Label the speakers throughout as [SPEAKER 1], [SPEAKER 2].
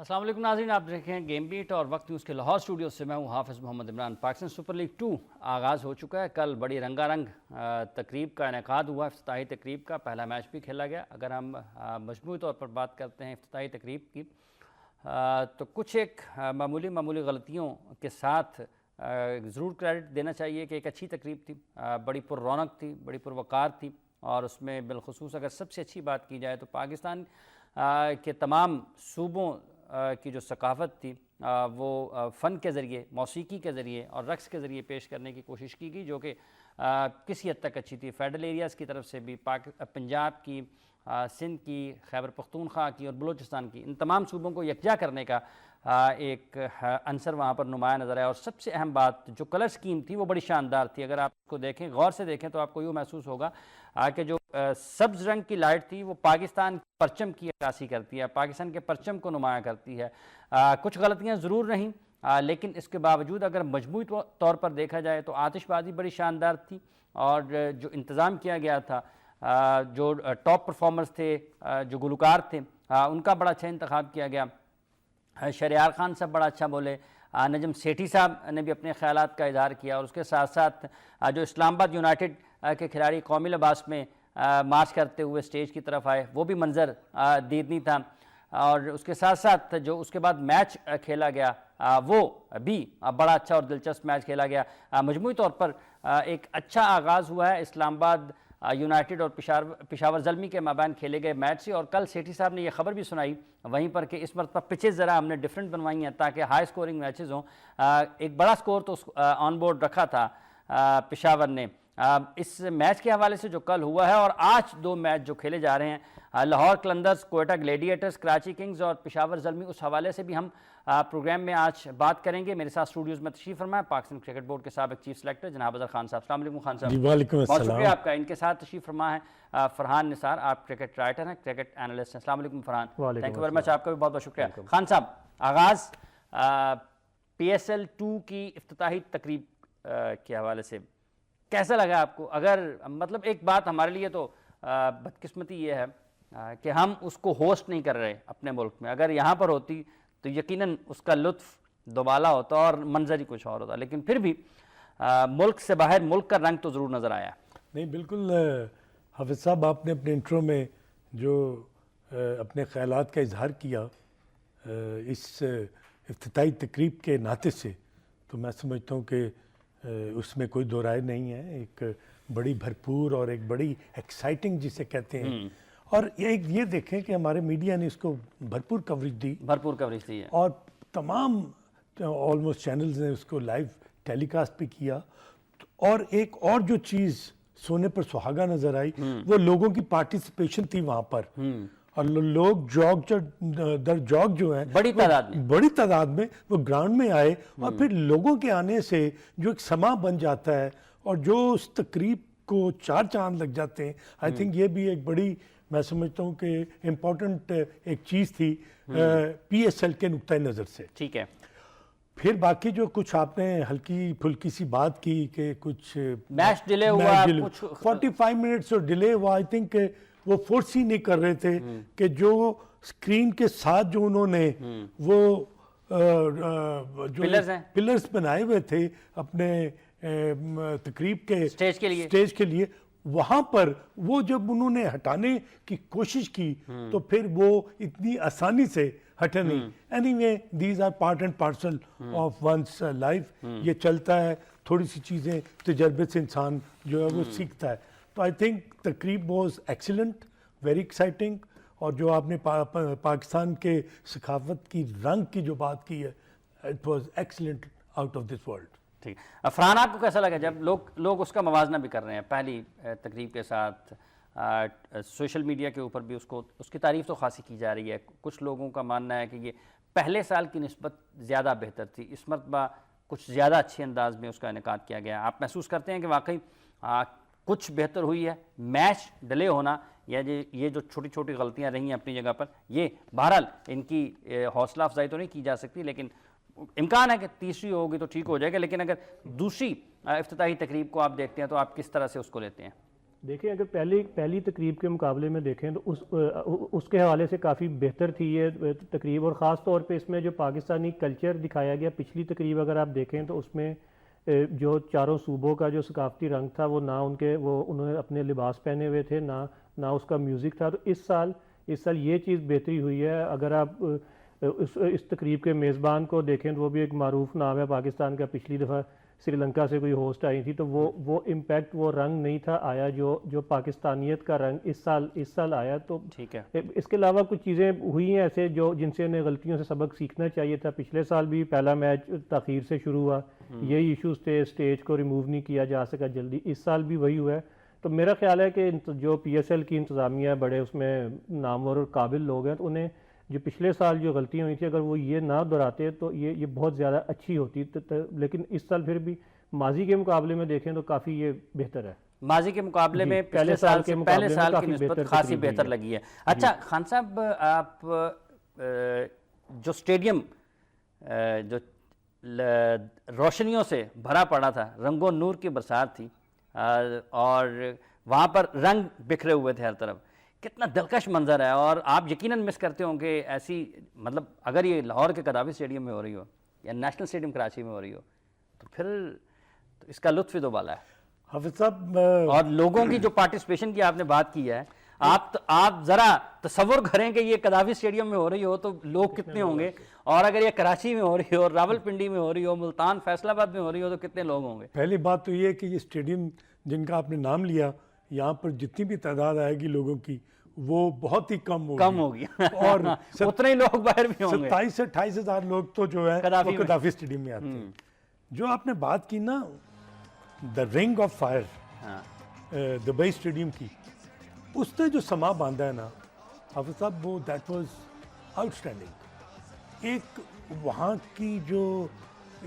[SPEAKER 1] अस्सलाम वालेकुम नाज़रीन, आप देख रहे हैं गेम बीट और वक्त न्यूज़ के लाहौर स्टूडियो से मैं हूं हाफिज़ मोहम्मद इमरान। पाकिस्तान सुपर लीग 2 आगाज़ हो चुका है। कल बड़ी रंगारंग तकरीब का इनेकाद हुआ, इफ्तिताही तकरीब का पहला मैच भी खेला गया। अगर हम मजमूई तौर पर बात करते हैं इफ्तिताही तकरीब की, तो कुछ एक मामूली गलतियों के साथ ज़रूर क्रेडिट देना चाहिए कि एक अच्छी तकरीब थी, बड़ी पुर रौनक थी, बड़ी पुरवकार थी। और उसमें बिलखुसूस अगर सबसे अच्छी बात की जाए तो पाकिस्तान के तमाम सूबों की जो सकाफ़त थी वो फ़न के ज़रिए, मौसीकी के ज़रिए और रक़्स के ज़रिए पेश करने की कोशिश की गई, जो कि किसी हद तक अच्छी थी। फेडरल एरियाज़ की तरफ से भी पंजाब की, सिंध की, खैबर पख्तूनख्वा की और बलूचिस्तान की, इन तमाम सूबों को यकजा करने का एक अंसर वहाँ पर नुमाया नज़र आया। और सबसे अहम बात, जो कलर स्कीम थी वो बड़ी शानदार थी। अगर आप उसको देखें, गौर से देखें, तो आपको यूँ महसूस होगा कि जो सब्ज़ रंग की लाइट थी वो पाकिस्तान के परचम की अक्कासी करती है, पाकिस्तान के परचम को नुमाया करती है। कुछ गलतियाँ ज़रूर रहीं, लेकिन इसके बावजूद अगर मजमूई तौर पर देखा जाए तो आतिशबाजी बड़ी शानदार थी। और जो इंतज़ाम किया गया था, जो टॉप परफॉर्मर्स थे, जो गुलकार थे, उनका बड़ा अच्छा इंतखाब किया गया। शरियार खान साहब बड़ा अच्छा बोले, नजम सेठी साहब ने भी अपने ख्यालात का इजहार किया। और उसके साथ साथ जो इस्लामाबाद यूनाइटेड के खिलाड़ी कौमी लिबास में मार्च करते हुए स्टेज की तरफ आए, वो भी मंजर दीदनी था। और उसके साथ साथ जो उसके बाद मैच खेला गया वो भी बड़ा अच्छा और दिलचस्प मैच खेला गया। मजमूई तौर पर एक अच्छा आगाज़ हुआ है इस्लामाबाद यूनाइटेड और पेशावर ज़ल्मी के माबैन खेले गए मैच से। और कल सेठी साहब ने यह खबर भी सुनाई वहीं पर कि इस मरतबा पिचेस ज़रा हमने डिफरेंट बनवाई हैं ताकि हाई स्कोरिंग मैचेस हों। एक बड़ा स्कोर तो ऑन बोर्ड रखा था पेशावर ने। इस मैच के हवाले से जो कल हुआ है, और आज दो मैच जो खेले जा रहे हैं, लाहौर कलंदर्स, कोयटा ग्लेडिएटर्स, कराची किंग्स और पेशावर ज़ल्मी, उस हवाले से भी हम प्रोग्राम में आज बात करेंगे। मेरे साथ स्टूडियोज़ में तशरीफ़ फरमा है पाकिस्तान क्रिकेट बोर्ड के साबिक़ चीफ सेलेक्टर जनाब अज़हर खान साहब। अस्सलाम वालेकुम खान साहब। बहुत शुक्रिया आपका। इनके साथ तशरीफ़ फरमा है फरहान निसार, आप क्रिकेट राइटर हैं, क्रिकेट एनालिस्ट हैं। अस्सलाम वालेकुम Farhan, thank you very much. आपका भी बहुत बहुत शुक्रिया। खान साहब, आगाज़ PSL 2 की इफ्तिताही तकरीब के हवाले से कैसा लगा आपको? अगर मतलब एक बात हमारे लिए तो बदकिस्मती ये है कि हम उसको होस्ट नहीं कर रहे अपने मुल्क में। अगर यहाँ पर होती तो यकीनन उसका लुत्फ़ दोबाला होता और मंजर ही कुछ और होता। लेकिन फिर भी मुल्क से बाहर मुल्क का रंग तो ज़रूर नज़र आया।
[SPEAKER 2] नहीं, बिल्कुल हाफिज़ साहब, आपने अपने इंट्रो में जो अपने ख़यालात का इजहार किया इस इफ्तिताही तकरीब के नाते से, तो मैं समझता हूँ कि उसमें कोई दो राय नहीं है। एक बड़ी भरपूर और एक बड़ी एक्साइटिंग जिसे कहते हैं, और ये देखें कि हमारे मीडिया ने इसको भरपूर कवरेज दी है और तमाम ऑलमोस्ट चैनल्स ने उसको लाइव टेलीकास्ट भी किया। और एक और जो चीज़ सोने पर सुहागा नज़र आई, वो लोगों की पार्टिसिपेशन थी वहाँ पर। और लोग जॉग जो है बड़ी तादाद में वो ग्राउंड में आए, और फिर लोगों के आने से जो एक समा बन जाता है और जो उस तकरीब को चार चांद लग जाते हैं। आई थिंक ये भी एक बड़ी, मैं समझता हूँ कि इम्पोर्टेंट एक चीज़ थी PSL के नुक्ता नज़र से। ठीक है। फिर बाकी जो कुछ आपने हल्की फुल्की सी बात की कि कुछ
[SPEAKER 1] मैच डिले हुआ, कुछ
[SPEAKER 2] 45 मिनट्स और डिले हुआ। आई थिंक वो फोर्स ही नहीं कर रहे थे कि जो स्क्रीन के साथ जो उन्होंने वो जो पिलर्स बनाए हुए थे अपने तकरीब के स्टेज के लिए, वहाँ पर वो जब उन्होंने हटाने की कोशिश की तो फिर वो इतनी आसानी से हटे नहीं। Anyway, these are part and parcel of one's life. ये चलता है, थोड़ी सी चीज़ें तजर्बे से इंसान जो है वो सीखता है। तो आई थिंक तकरीब वॉज एक्सीलेंट, वेरी एक्साइटिंग। और जो आपने पाकिस्तान के सखावत की रंग की जो बात की है, it was excellent out of this world.
[SPEAKER 1] ठीक है। फरहान, आपको कैसा लगा जब लोग उसका मवाजना भी कर रहे हैं पहली तकरीब के साथ? सोशल मीडिया के ऊपर भी उसकी तारीफ़ तो खासी की जा रही है। कुछ लोगों का मानना है कि ये पहले साल की निस्बत ज़्यादा बेहतर थी, इस मरतबा कुछ ज़्यादा अच्छे अंदाज में उसका इनेकाद किया गया। आप महसूस करते हैं कि वाकई कुछ बेहतर हुई है? मैच डिले होना या ये जो छोटी छोटी गलतियाँ रही हैं अपनी जगह पर, ये बहरहाल इनकी हौसला अफजाई तो नहीं की जा सकती, लेकिन इम्कान है कि तीसरी होगी तो ठीक हो जाएगा। लेकिन अगर दूसरी इफ्तिताही तकरीब को आप देखते हैं तो आप किस तरह से उसको लेते हैं?
[SPEAKER 3] देखिए अगर पहली तकरीब के मुकाबले में देखें तो उसके हवाले से काफ़ी बेहतर थी ये तकरीब, और ख़ास तौर पे इसमें जो पाकिस्तानी कल्चर दिखाया गया पिछली तकरीब अगर आप देखें तो उसमें जो चारों सूबों का जो सकाफती रंग था वो ना उन्होंने अपने लिबास पहने हुए थे, ना उसका म्यूज़िक था। तो इस साल ये चीज़ बेहतरी हुई है। अगर आप इस तकरीब के मेज़बान को देखें तो वो भी एक मारूफ नाम है पाकिस्तान का, पिछली दफ़ा श्रीलंका से कोई होस्ट आई थी, तो वो इम्पैक्ट, वो रंग नहीं था आया जो पाकिस्तानियत का रंग इस साल आया। तो
[SPEAKER 1] ठीक है।
[SPEAKER 3] इसके अलावा कुछ चीज़ें हुई हैं ऐसे जिनसे उन्हें गलतियों से सबक सीखना चाहिए था। पिछले साल भी पहला मैच ताख़ीर से शुरू हुआ, यही इश्यूज थे, स्टेज को रिमूव नहीं किया जा सका जल्दी। इस साल भी वही हुआ है। तो मेरा ख्याल है कि जो PSL की इंतज़ामिया है, बड़े उसमें नामवर और काबिल लोग हैं, तो उन्हें जो पिछले साल जो गलतियाँ हुई थी अगर वो ये ना दोहराते तो ये बहुत ज़्यादा अच्छी होती। लेकिन इस साल फिर भी माजी के मुकाबले में देखें तो काफ़ी ये बेहतर है।
[SPEAKER 1] माजी के मुकाबले में पहले साल की निस्बत खासी बेहतर लगी है। अच्छा खान साहब, आप जो स्टेडियम जो रोशनियों से भरा पड़ा था, रंगो नूर की बरसात थी, और वहाँ पर रंग बिखरे हुए थे हर तरफ, कितना दिलकश मंजर है। और आप यकीनन मिस करते होंगे ऐसी, मतलब अगर ये लाहौर के कदाफी स्टेडियम में हो रही हो या नेशनल स्टेडियम कराची में हो रही हो तो फिर तो इसका लुत्फ ही दोबाला है।
[SPEAKER 2] हाफिज साहब,
[SPEAKER 1] और लोगों की जो पार्टिसिपेशन की आपने बात की है, आप जरा तसव्वुर करें कि ये कदाफी स्टेडियम में हो रही हो तो लोग कितने होंगे, और अगर ये कराची में हो रही हो, रावलपिंडी में हो रही हो, मुल्तान फैसलाबाद में हो रही हो तो कितने लोग होंगे।
[SPEAKER 2] पहली बात तो ये है कि ये स्टेडियम जिनका आपने नाम लिया, यहाँ पर जितनी भी तादाद आएगी लोगों की वो बहुत ही कम होगी और
[SPEAKER 1] उतने ही लोग बाहर भी होंगे।
[SPEAKER 2] 27 से 28 हज़ार लोग तो जो है वो कदाफी स्टेडियम में आते हैं। जो आपने बात की ना the ring of fire Dubai stadium की, उसने जो समा बांधा है ना हाफिज साहब, वो दैट वाज आउटस्टैंडिंग। एक वहाँ की जो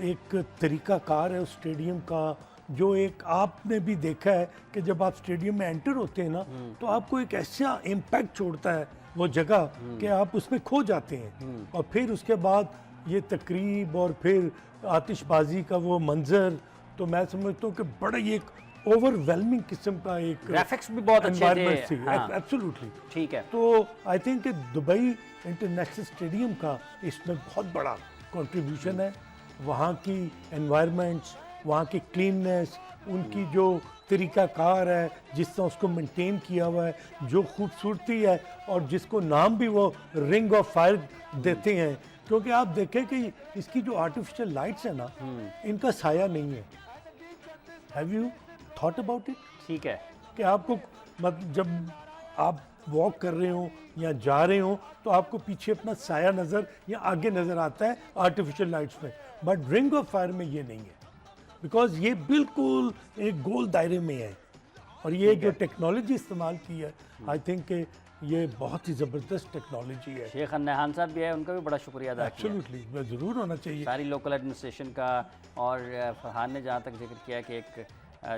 [SPEAKER 2] एक तरीक़ाकार है उस स्टेडियम का, जो एक आपने भी देखा है कि जब आप स्टेडियम में एंटर होते हैं ना तो आपको एक ऐसा इम्पैक्ट छोड़ता है वो जगह कि आप उसमें खो जाते हैं। और फिर उसके बाद ये तकरीब और फिर आतिशबाजी का वो मंजर, तो मैं समझता हूँ कि बड़ा ही एक ओवरवेलमिंग किस्म का एक
[SPEAKER 1] ग्राफिक्स भी बहुत अच्छे थे।
[SPEAKER 2] एब्सोल्युटली
[SPEAKER 1] ठीक है।
[SPEAKER 2] तो आई थिंक कि दुबई इंटरनेशनल स्टेडियम का इसमें बहुत बड़ा कंट्रीब्यूशन है। वहाँ की एनवायरनमेंट्स, वहाँ की क्लीननेस, उनकी जो तरीक़ाकार है, जिस तरह उसको मेंटेन किया हुआ है, जो खूबसूरती है, और जिसको नाम भी वो रिंग ऑफ फायर देते हैं, क्योंकि आप देखें कि इसकी जो आर्टिफिशियल लाइट्स है ना, इनका साया नहीं है। Have you thought about it?
[SPEAKER 1] ठीक है
[SPEAKER 2] कि आपको मतलब जब आप वॉक कर रहे हो या जा रहे हो तो आपको पीछे अपना साया नज़र या आगे नज़र आता है आर्टिफिशियल लाइट्स में, बट रिंग ऑफ फायर में ये नहीं है, बिकॉज ये बिल्कुल एक गोल दायरे में है। और ये जो टेक्नोलॉजी इस्तेमाल की है, आई थिंक कि ये बहुत ही ज़बरदस्त टेक्नोलॉजी है।
[SPEAKER 1] शेख अन्नाहान साहब भी है, उनका भी बड़ा शुक्रिया अदा किया।
[SPEAKER 2] एब्सोल्युटली, ज़रूर होना चाहिए
[SPEAKER 1] सारी लोकल एडमिनिस्ट्रेशन का। और फरहान ने जहाँ तक जिक्र किया कि एक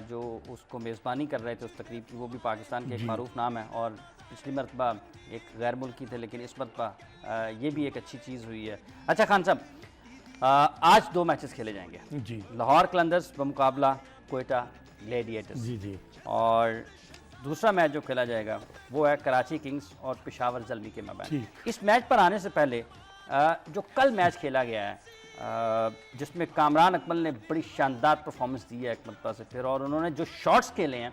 [SPEAKER 1] जो उसको मेज़बानी कर रहे थे उस तकरीब की, वो भी पाकिस्तान के एक मारूफ नाम है, और पिछली मरतबा एक गैर मुल्की थे, लेकिन इस मरतबा ये भी एक अच्छी चीज़ हुई है। अच्छा खान साहब, आज 2 मैचेस खेले जाएंगे
[SPEAKER 2] जी।
[SPEAKER 1] लाहौर कलंदर्स बमुकाबला कोयटा ग्लैडिएटर्स,
[SPEAKER 2] जी,
[SPEAKER 1] और दूसरा मैच जो खेला जाएगा वो है कराची किंग्स और पेशावर ज़ल्मी के मैदान। इस मैच पर आने से पहले जो कल मैच खेला गया है, जिसमें कामरान अकमल ने बड़ी शानदार परफॉर्मेंस दी है एक मरतबा से फिर, और उन्होंने जो शॉट्स खेले हैं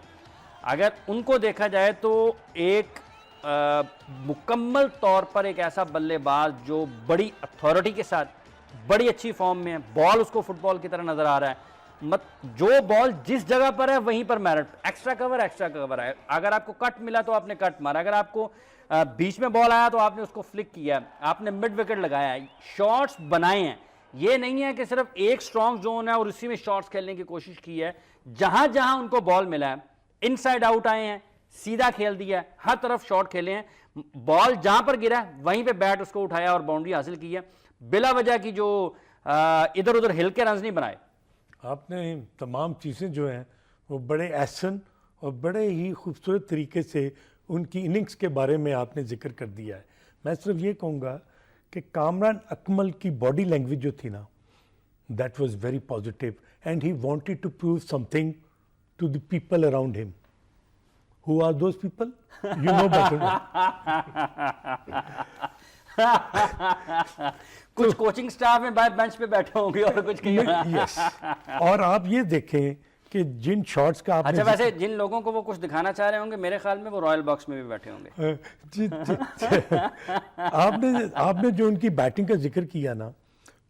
[SPEAKER 1] अगर उनको देखा जाए तो एक मुकम्मल तौर पर एक ऐसा बल्लेबाज जो बड़ी अथॉरिटी के साथ बड़ी अच्छी फॉर्म में है, बॉल उसको फुटबॉल की तरह नज़र आ रहा है, जो बॉल जिस जगह पर है वहीं पर मेरिट, एक्स्ट्रा कवर है। अगर आपको कट मिला तो आपने कट मारा, अगर आपको बीच में बॉल आया तो आपने उसको फ्लिक किया, आपने मिड विकेट लगाया है, शॉट्स बनाए हैं। ये नहीं है कि सिर्फ एक स्ट्रॉन्ग जोन है और उसी में शॉट्स खेलने की कोशिश की है। जहां जहां उनको बॉल मिला है, इनसाइड आउट आए हैं, सीधा खेल दिया, हर तरफ शॉट खेले हैं, बॉल जहां पर गिरा वहीं पे बैट उसको उठाया और बाउंड्री हासिल की है, बिला वजह की जो इधर उधर हिल के रन नहीं बनाए।
[SPEAKER 2] आपने तमाम चीज़ें जो हैं वो बड़े एहसन और बड़े ही खूबसूरत तरीके से उनकी इनिंग्स के बारे में आपने जिक्र कर दिया है। मैं सिर्फ ये कहूँगा कि कामरान अकमल की बॉडी लैंग्वेज जो थी ना, that was very positive, and he wanted to prove something to the people around him who are those people, you know better.
[SPEAKER 1] कुछ कोचिंग स्टाफ में बाय बेंच पे बैठे होंगे और कुछ कहीं।
[SPEAKER 2] यस, और आप ये देखें कि जिन शॉट्स का आपने
[SPEAKER 1] अच्छा, वैसे जिन लोगों को वो कुछ दिखाना चाह रहे होंगे, मेरे ख्याल में वो रॉयल बॉक्स में भी बैठे होंगे।
[SPEAKER 2] आपने जो उनकी बैटिंग का जिक्र किया ना,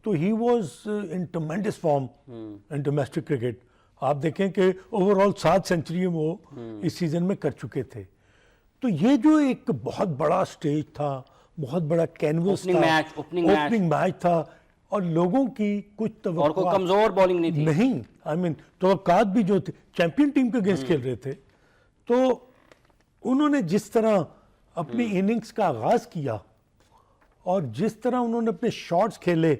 [SPEAKER 2] तो he was in tremendous form in domestic cricket. आप देखें कि ओवरऑल 7 सेंचुरी वो इस सीजन में कर चुके थे। तो ये जो एक बहुत बड़ा स्टेज था, बहुत बड़ा कैनवस था, ओपनिंग मैच था, और लोगों की कुछ तवक्कुआत,
[SPEAKER 1] और कोई कमजोर बॉलिंग नहीं थी।
[SPEAKER 2] नहीं, आई मीन तवक्कुआत भी जो थे, चैंपियन टीम के अगेंस्ट खेल रहे थे, तो उन्होंने जिस तरह अपनी इनिंग्स का आगाज किया और जिस तरह उन्होंने अपने शॉट्स खेले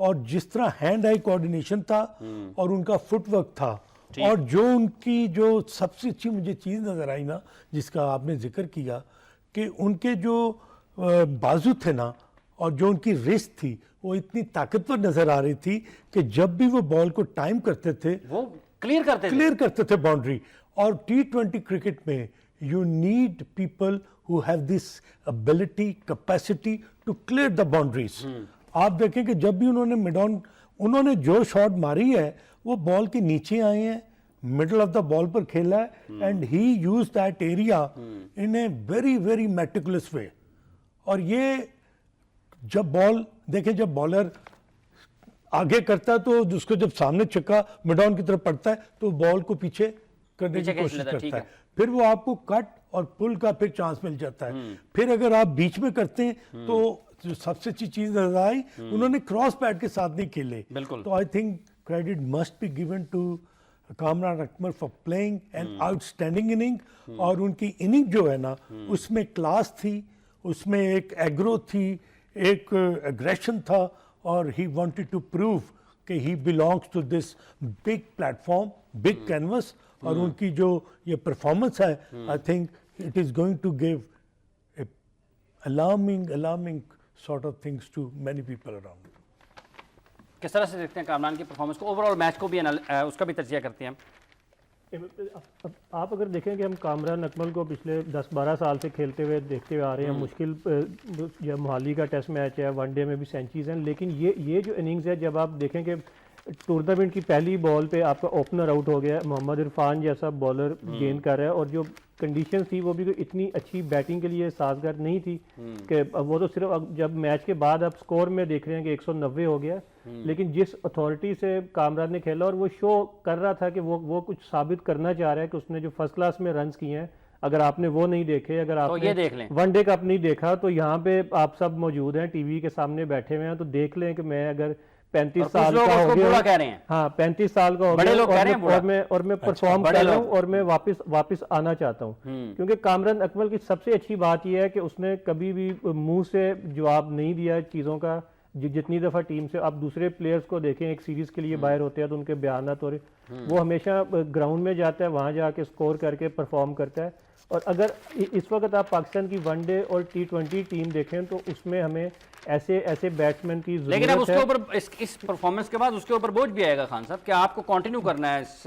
[SPEAKER 2] और जिस तरह हैंड आई कोऑर्डिनेशन था और उनका फुटवर्क था, और जो उनकी जो सबसे अच्छी मुझे चीज़ नज़र आई ना, जिसका आपने जिक्र किया, कि उनके जो बाजू थे ना और जो उनकी रिस्ट थी, वो इतनी ताकतवर नज़र आ रही थी कि जब भी वो बॉल को टाइम करते थे
[SPEAKER 1] वो क्लियर करते
[SPEAKER 2] थे बाउंड्री। और T20 क्रिकेट में you need people who have this ability, capacity to clear the boundaries। आप देखें कि जब भी उन्होंने मिड ऑन, उन्होंने जो शॉट मारी है वो बॉल के नीचे आए हैं, मिडल ऑफ द बॉल पर खेला है, and he use that area in a very very meticulous way. और ये जब बॉल देखें, जब बॉलर आगे करता है तो उसको जब सामने छक्का मिड ऑन की तरफ पड़ता है तो बॉल को पीछे करने की कोशिश करता है, फिर वो आपको कट और पुल का फिर चांस मिल जाता है। फिर अगर आप बीच में करते हैं तो जो सबसे अच्छी चीज नजर आई, उन्होंने क्रॉस पैड के साथ नहीं खेले। तो I think credit must be given to Kamran Akmal for playing an outstanding inning. और उनकी इनिंग जो है ना, उसमें क्लास थी, उसमें एक एग्रो थी, एक एग्रेशन था, और ही वांटेड टू प्रूव कि he belongs to this big platform, big canvas. और उनकी जो ये परफॉर्मेंस है, I think it is going to give alarming sort of things to many people around.
[SPEAKER 1] किस तरह से देखते हैं कामरान की परफॉर्मेंस को, ओवरऑल मैच को भी उसका भी तजिया करते हैं हम।
[SPEAKER 3] आप अगर देखें कि हम कामरान अकमल को पिछले 10-12 साल से खेलते हुए देखते हुए आ रहे हैं, मुश्किल जब मोहाली का टेस्ट मैच है, वनडे में भी सेंचुरीज हैं, लेकिन ये जो इनिंग्स है, जब आप देखें कि टूर्नामेंट की पहली बॉल पे आपका ओपनर आउट हो गया, मोहम्मद इरफान जैसा बॉलर गेंद कर रहा है, और जो कंडीशन थी वो भी इतनी अच्छी बैटिंग के लिए साजगार नहीं थी कि वो तो सिर्फ जब मैच के बाद आप स्कोर में देख रहे हैं कि 190 हो गया, लेकिन जिस अथॉरिटी से कामरान ने खेला और वो शो कर रहा था कि वो कुछ साबित करना चाह रहा है कि उसने जो फर्स्ट क्लास में रन्स किए हैं, अगर आपने वो नहीं देखे, अगर आपने वनडे कप नहीं देखा, तो यहाँ पे आप सब मौजूद हैं, टीवी के सामने बैठे हुए हैं, तो देख लें कि मैं अगर 35 साल का हो गया,
[SPEAKER 1] कह रहे हैं,
[SPEAKER 3] हाँ 35 साल का हो गया, और मैं परफॉर्म कर रहा हूँ और मैं वापस आना चाहता हूँ। क्योंकि कामरान अकमल की सबसे अच्छी बात यह है कि उसने कभी भी मुंह से जवाब नहीं दिया चीज़ों का। जितनी दफ़ा टीम से आप दूसरे प्लेयर्स को देखें, एक सीरीज़ के लिए बाहर होते हैं तो उनके बयानात, और वो हमेशा ग्राउंड में जाता है, वहाँ जाके स्कोर करके परफॉर्म करता है। और अगर इस वक्त आप पाकिस्तान की वनडे और T20 टीम देखें तो उसमें हमें ऐसे बैट्समैन की ज़रूरत है।
[SPEAKER 1] लेकिन अब उसके ऊपर इस परफॉर्मेंस के बाद उसके ऊपर बोझ भी आएगा खान साहब, कि आपको कंटिन्यू करना है, इस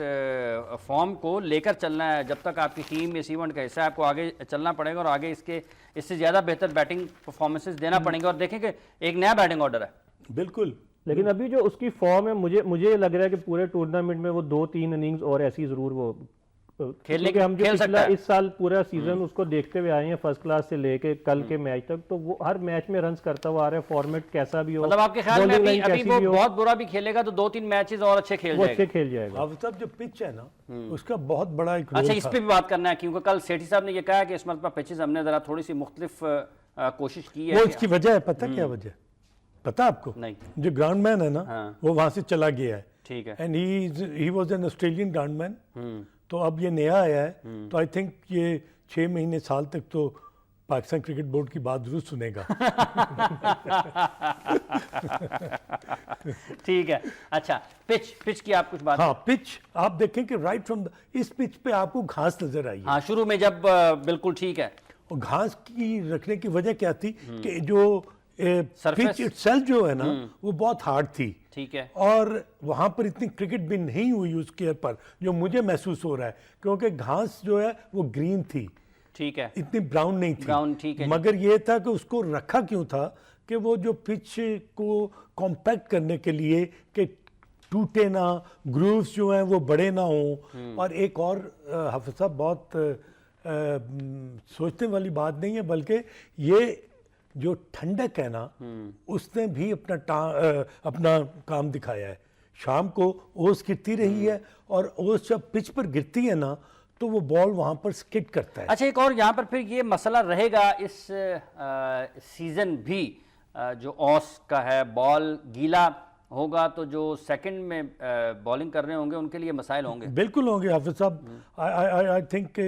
[SPEAKER 1] फॉर्म को लेकर चलना है, जब तक आपकी टीम इस इवेंट का हिस्सा है, आपको आगे चलना पड़ेगा और आगे इससे ज़्यादा बेहतर बैटिंग परफॉर्मेंसेस देना पड़ेंगे। और देखें कि एक नया बैटिंग ऑर्डर है,
[SPEAKER 2] बिल्कुल,
[SPEAKER 3] लेकिन अभी जो उसकी फॉर्म है, मुझे लग रहा है कि पूरे टूर्नामेंट में वो 2-3 इनिंग्स और ऐसी ज़रूर वो
[SPEAKER 1] खेलने
[SPEAKER 3] के हम जो पिछला इस साल पूरा सीजन उसको देखते हुए आए हैं, फर्स्ट क्लास से लेके कल के मैच तक, तो वो हर मैच में रन्स करता हुआ आ रहा है, फॉर्मेट कैसा भी हो।
[SPEAKER 1] मतलब आपके ख्याल में अभी वो बहुत बुरा भी खेलेगा तो 2-3 मैचेस और अच्छे खेल
[SPEAKER 2] जाएगा। अब सब जो पिच है ना, उसका बहुत बड़ा एक रोल
[SPEAKER 1] अच्छा, इस पे भी बात करना है, क्योंकि कल सेठी साहब ने ये कहा कि इस मरतबा पिचेस हमने जरा थोड़ी सी मुख्तलिफ कोशिश की है।
[SPEAKER 2] वो इसकी वजह है, पता क्या वजह, पता आपको?
[SPEAKER 1] नहीं।
[SPEAKER 2] जो ग्राउंडमैन है ना, वो वहां से चला गया है,
[SPEAKER 1] ठीक है,
[SPEAKER 2] and he was an Australian groundman, तो अब ये नया आया है, तो आई थिंक ये 6 महीने साल तक तो पाकिस्तान क्रिकेट बोर्ड की बात जरूर सुनेगा।
[SPEAKER 1] ठीक है। अच्छा, पिच की आप कुछ बात?
[SPEAKER 2] हाँ, पिच आप देखें कि राइट फ्रॉम इस पिच पे आपको घास नजर आई है।
[SPEAKER 1] हाँ, शुरू में जब बिल्कुल ठीक है,
[SPEAKER 2] और घास की रखने की वजह क्या थी कि जो पिच इटसेल्फ जो है ना वो बहुत हार्ड थी,
[SPEAKER 1] ठीक है।
[SPEAKER 2] और वहां पर इतनी क्रिकेट भी नहीं हुई उसके पर जो मुझे महसूस हो रहा है, क्योंकि घास जो है वो ग्रीन थी,
[SPEAKER 1] ठीक है,
[SPEAKER 2] इतनी ब्राउन नहीं थी।
[SPEAKER 1] ब्राउन, ठीक है।
[SPEAKER 2] मगर ये था कि उसको रखा क्यों था कि वो जो पिच को कॉम्पैक्ट करने के लिए कि टूटे ना, ग्रूव्स जो हैं वो बड़े ना हों। और एक और हाफिज साहब बहुत सोचने वाली बात नहीं है, बल्कि ये जो ठंडक है ना उसने भी अपना काम दिखाया है। शाम को ओस गिरती रही है, और ओस जब पिच पर गिरती है ना तो वो बॉल वहां पर स्किड करता है।
[SPEAKER 1] अच्छा, एक और यहाँ पर फिर ये मसला रहेगा इस सीजन भी, जो ऑस का है, बॉल गीला होगा तो जो सेकंड में बॉलिंग कर रहे होंगे उनके लिए मसाइल होंगे।
[SPEAKER 2] बिल्कुल होंगे Hafeez sahab. I think